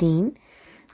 3,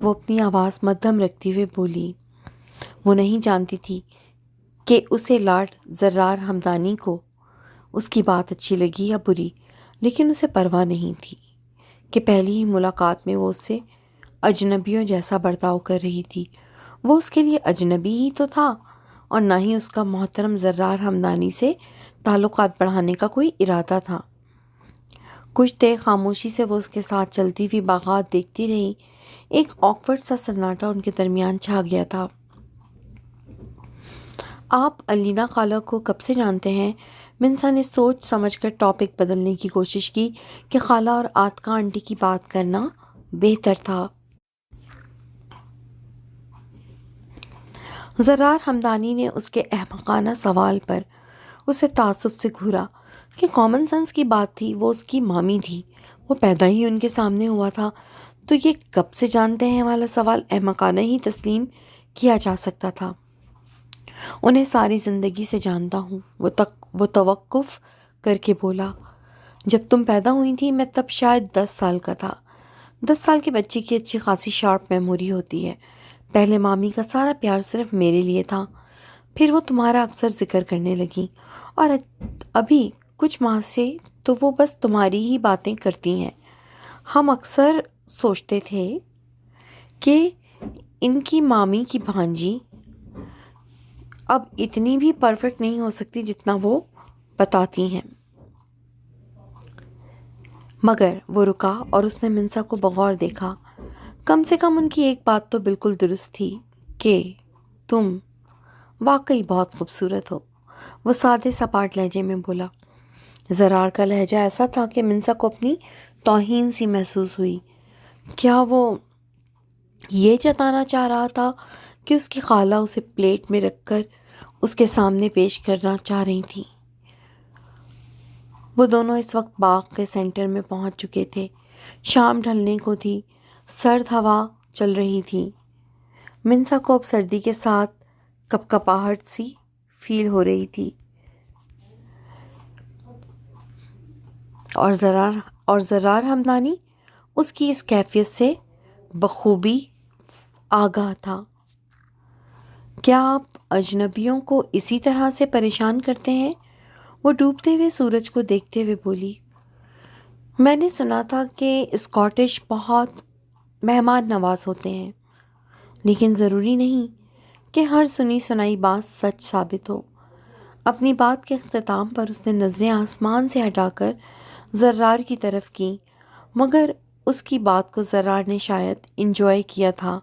وہ اپنی آواز مدھم رکھتے ہوئے بولی۔ وہ نہیں جانتی تھی کہ اسے لارڈ زرار ہمدانی کو اس کی بات اچھی لگی یا بری، لیکن اسے پرواہ نہیں تھی کہ پہلی ہی ملاقات میں وہ اس سے اجنبیوں جیسا برتاؤ کر رہی تھی۔ وہ اس کے لیے اجنبی ہی تو تھا اور نہ ہی اس کا محترم زرار ہمدانی سے تعلقات بڑھانے کا کوئی ارادہ تھا۔ کچھ دیر خاموشی سے وہ اس کے ساتھ چلتی ہوئی باغات دیکھتی رہی۔ ایک آکورڈ سا سناٹا ان کے درمیان چھا گیا تھا۔ آپ الینا خالہ کو کب سے جانتے ہیں؟ منسا نے سوچ سمجھ کر ٹاپک بدلنے کی کوشش کی کہ خالہ اور آتکا آنٹی کی بات کرنا بہتر تھا۔ زرار ہمدانی نے اس کے احمقانہ سوال پر اسے تعصب سے گھورا کہ کامن سینس کی بات تھی، وہ اس کی مامی تھی، وہ پیدا ہی ان کے سامنے ہوا تھا، تو یہ کب سے جانتے ہیں والا سوال احمقانہ ہی تسلیم کیا جا سکتا تھا۔ انہیں ساری زندگی سے جانتا ہوں، وہ توقف کر کے بولا۔ جب تم پیدا ہوئی تھی میں تب شاید 10 سال کا تھا۔ 10 سال کے بچے کی اچھی خاصی شارپ میموری ہوتی ہے۔ پہلے مامی کا سارا پیار صرف میرے لیے تھا، پھر وہ تمہارا اکثر ذکر کرنے لگی، اور ابھی کچھ ماہ سے تو وہ بس تمہاری ہی باتیں کرتی ہیں۔ ہم اکثر سوچتے تھے کہ ان کی مامی کی بھانجی اب اتنی بھی پرفیکٹ نہیں ہو سکتی جتنا وہ بتاتی ہیں۔ مگر وہ رکا اور اس نے منسا کو بغور دیکھا۔ کم سے کم ان کی ایک بات تو بالکل درست تھی کہ تم واقعی بہت خوبصورت ہو۔ وہ سادے سپاٹ لہجے میں بولا۔ زرار کا لہجہ ایسا تھا کہ منسا کو اپنی توہین سی محسوس ہوئی۔ کیا وہ یہ جتانا چاہ رہا تھا کہ اس کی خالہ اسے پلیٹ میں رکھ کر اس کے سامنے پیش کرنا چاہ رہی تھی؟ وہ دونوں اس وقت باغ کے سینٹر میں پہنچ چکے تھے۔ شام ڈھلنے کو تھی، سرد ہوا چل رہی تھی۔ منسا کو اب سردی کے ساتھ کپکپاہٹ سی فیل ہو رہی تھی، اور زرار ہمدانی اس کی اس کیفیت سے بخوبی آگاہ تھا۔ کیا آپ اجنبیوں کو اسی طرح سے پریشان کرتے ہیں؟ وہ ڈوبتے ہوئے سورج کو دیکھتے ہوئے بولی۔ میں نے سنا تھا کہ اسکاٹش بہت مہمان نواز ہوتے ہیں، لیکن ضروری نہیں کہ ہر سنی سنائی بات سچ ثابت ہو۔ اپنی بات کے اختتام پر اس نے نظریں آسمان سے ہٹا کر زرار کی طرف کی، مگر اس کی بات کو زرار نے شاید انجوائے کیا تھا۔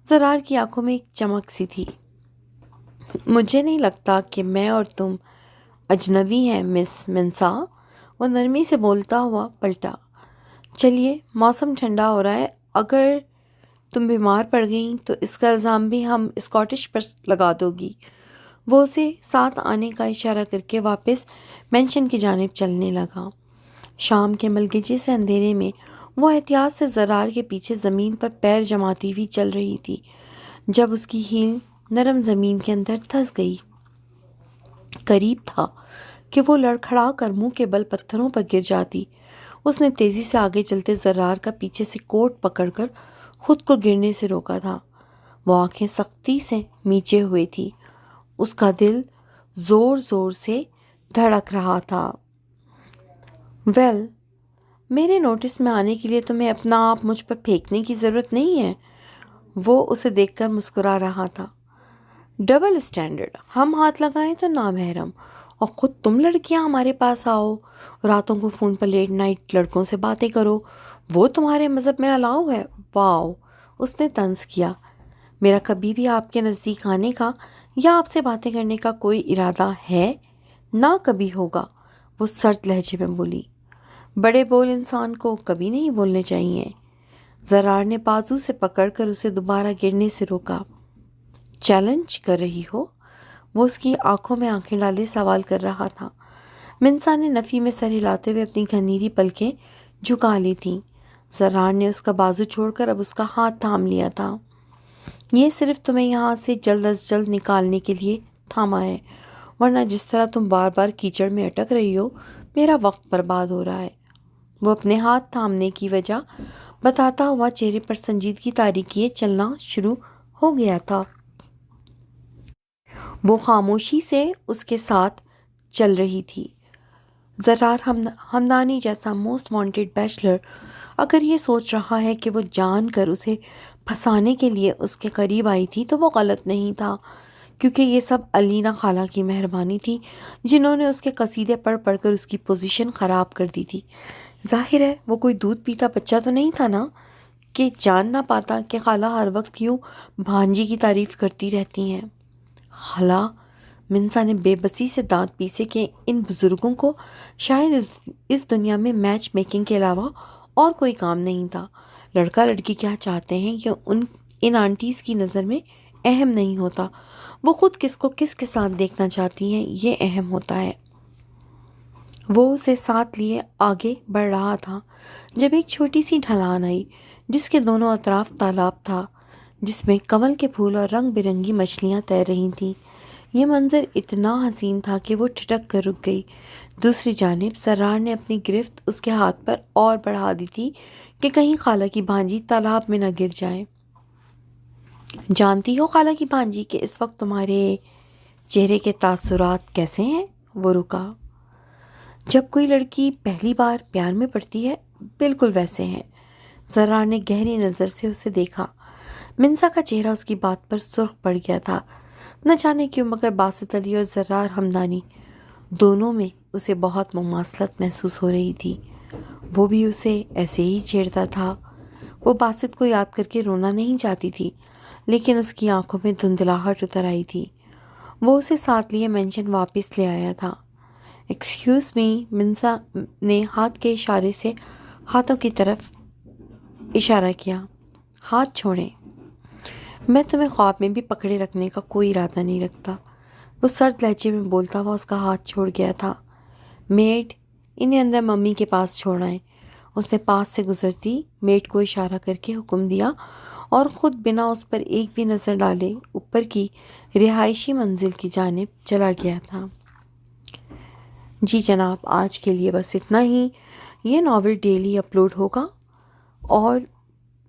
زرار کی آنکھوں میں ایک چمک سی تھی۔ مجھے نہیں لگتا کہ میں اور تم اجنبی ہیں مس منسا، وہ نرمی سے بولتا ہوا پلٹا۔ چلیے، موسم ٹھنڈا ہو رہا ہے، اگر تم بیمار پڑ گئیں تو اس کا الزام بھی ہم اسکاٹش پر لگا دو گی۔ وہ اسے ساتھ آنے کا اشارہ کر کے واپس مینشن کی جانب چلنے لگا۔ شام کے ملگجے سے اندھیرے میں وہ احتیاط سے زرار کے پیچھے زمین پر پیر جماتی ہوئی چل رہی تھی۔ جب اس کی ہیل نرم زمین کے اندر دھس گئی، قریب تھا کہ وہ لڑکھڑا کر منہ کے بل پتھروں پر گر جاتی۔ اس نے تیزی سے آگے چلتے زرار کا پیچھے سے کوٹ پکڑ کر خود کو گرنے سے روکا تھا۔ وہ آنکھیں سختی سے میچے ہوئے تھی، اس کا دل زور زور سے دھڑک رہا تھا۔ ویل، میرے نوٹس میں آنے کے لیے تمہیں اپنا آپ مجھ پر پھینکنے کی ضرورت نہیں ہے۔ وہ اسے دیکھ کر مسکرا رہا تھا۔ ڈبل اسٹینڈرڈ، ہم ہاتھ لگائیں تو نامحرم، اور خود تم لڑکیاں ہمارے پاس آؤ، راتوں کو فون پر لیٹ نائٹ لڑکوں سے باتیں کرو، وہ تمہارے مذہب میں الاؤ ہے؟ واؤ، اس نے طنز کیا۔ میرا کبھی بھی آپ کے نزدیک آنے کا یا آپ سے باتیں کرنے کا کوئی ارادہ ہے نہ کبھی ہوگا، وہ سرد لہجے میں بولی۔ بڑے بول انسان کو کبھی نہیں بولنے چاہیے۔ زرار نے بازو سے پکڑ کر اسے دوبارہ گرنے سے روکا۔ چیلنج کر رہی ہو؟ وہ اس کی آنکھوں میں آنکھیں ڈالے سوال کر رہا تھا۔ منسا نے نفی میں سر ہلاتے ہوئے اپنی گھنیری پلکیں جھکا لی تھیں۔ زرار نے اس کا بازو چھوڑ کر اب اس کا ہاتھ تھام لیا تھا۔ یہ صرف تمہیں یہاں سے جلد از جلد نکالنے کے لیے تھاما ہے، ورنہ جس طرح تم بار بار کیچڑ میں اٹک رہی ہو، میرا وقت برباد ہو رہا ہے۔ وہ اپنے ہاتھ تھامنے کی وجہ بتاتا ہوا چہرے پر سنجیدگی طاری کیے چلنا شروع ہو گیا تھا۔ وہ خاموشی سے اس کے ساتھ چل رہی تھی۔ زرار ہمدانی جیسا موسٹ وانٹڈ بیچلر اگر یہ سوچ رہا ہے کہ وہ جان کر اسے پھنسانے کے لیے اس کے قریب آئی تھی تو وہ غلط نہیں تھا، کیونکہ یہ سب علینا خالہ کی مہربانی تھی، جنہوں نے اس کے قصیدے پڑھ پڑھ کر اس کی پوزیشن خراب کر دی تھی۔ ظاہر ہے وہ کوئی دودھ پیتا بچہ تو نہیں تھا نا، کہ جان نہ پاتا کہ خالہ ہر وقت کیوں بھانجی کی تعریف کرتی رہتی ہیں۔ خالہ منسا نے بے بسی سے دانت پیسے کہ ان بزرگوں کو شاید اس دنیا میں میچ میکنگ کے علاوہ اور کوئی کام نہیں تھا۔ لڑکا لڑکی کیا چاہتے ہیں یہ ان آنٹیز کی نظر میں اہم نہیں ہوتا، وہ خود کس کو کس کے ساتھ دیکھنا چاہتی ہیں یہ اہم ہوتا ہے۔ وہ اسے ساتھ لیے آگے بڑھ رہا تھا جب ایک چھوٹی سی ڈھلان آئی جس کے دونوں اطراف تالاب تھا، جس میں کنول کے پھول اور رنگ برنگی مچھلیاں تیر رہی تھیں۔ یہ منظر اتنا حسین تھا کہ وہ ٹھٹک کر رک گئی۔ دوسری جانب سرار نے اپنی گرفت اس کے ہاتھ پر اور بڑھا دی تھی کہ کہیں خالہ کی بھانجی تالاب میں نہ گر جائے۔ جانتی ہو خالہ کی بھانجی کہ اس وقت تمہارے چہرے کے تاثرات کیسے ہیں؟ وہ رکا۔ جب کوئی لڑکی پہلی بار پیار میں پڑتی ہے بالکل ویسے ہیں۔ سرار نے گہری نظر سے اسے دیکھا۔ منسا کا چہرہ اس کی بات پر سرخ پڑ گیا تھا، نہ جانے کیوں، مگر باسط علی اور زرار ہمدانی دونوں میں اسے بہت مماثلت محسوس ہو رہی تھی۔ وہ بھی اسے ایسے ہی چھیڑتا تھا۔ وہ باسط کو یاد کر کے رونا نہیں چاہتی تھی، لیکن اس کی آنکھوں میں دھندلاہٹ اتر آئی تھی۔ وہ اسے ساتھ لیے مینشن واپس لے آیا تھا۔ ایکسکیوز می، منسا نے ہاتھ کے اشارے سے ہاتھوں کی طرف اشارہ کیا۔ ہاتھ چھوڑیں، میں تمہیں خواب میں بھی پکڑے رکھنے کا کوئی ارادہ نہیں رکھتا۔ وہ سرد لہجے میں بولتا ہوا اس کا ہاتھ چھوڑ گیا تھا۔ میڈ، انہیں اندر ممی کے پاس چھوڑ آئیں۔ اس نے پاس سے گزرتی میڈ کو اشارہ کر کے حکم دیا اور خود بنا اس پر ایک بھی نظر ڈالے اوپر کی رہائشی منزل کی جانب چلا گیا تھا۔ جی جناب، آج کے لیے بس اتنا ہی۔ یہ ناول ڈیلی اپلوڈ ہوگا اور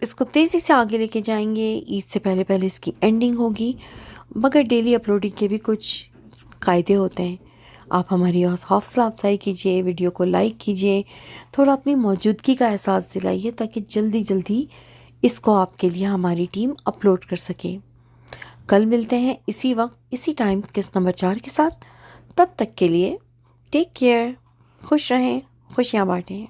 اس کو تیزی سے آگے لے کے جائیں گے۔ عید سے پہلے پہلے اس کی اینڈنگ ہوگی، مگر ڈیلی اپلوڈنگ کے بھی کچھ قاعدے ہوتے ہیں۔ آپ ہماری حوصلہ افزائی کیجیے، ویڈیو کو لائک کیجیے، تھوڑا اپنی موجودگی کا احساس دلائیے تاکہ جلدی جلدی اس کو آپ کے لیے ہماری ٹیم اپلوڈ کر سکے۔ کل ملتے ہیں اسی وقت اسی ٹائم قسط نمبر 4 کے ساتھ۔ تب تک کے لیے ٹیک کیئر، خوش رہیں، خوشیاں بانٹیں۔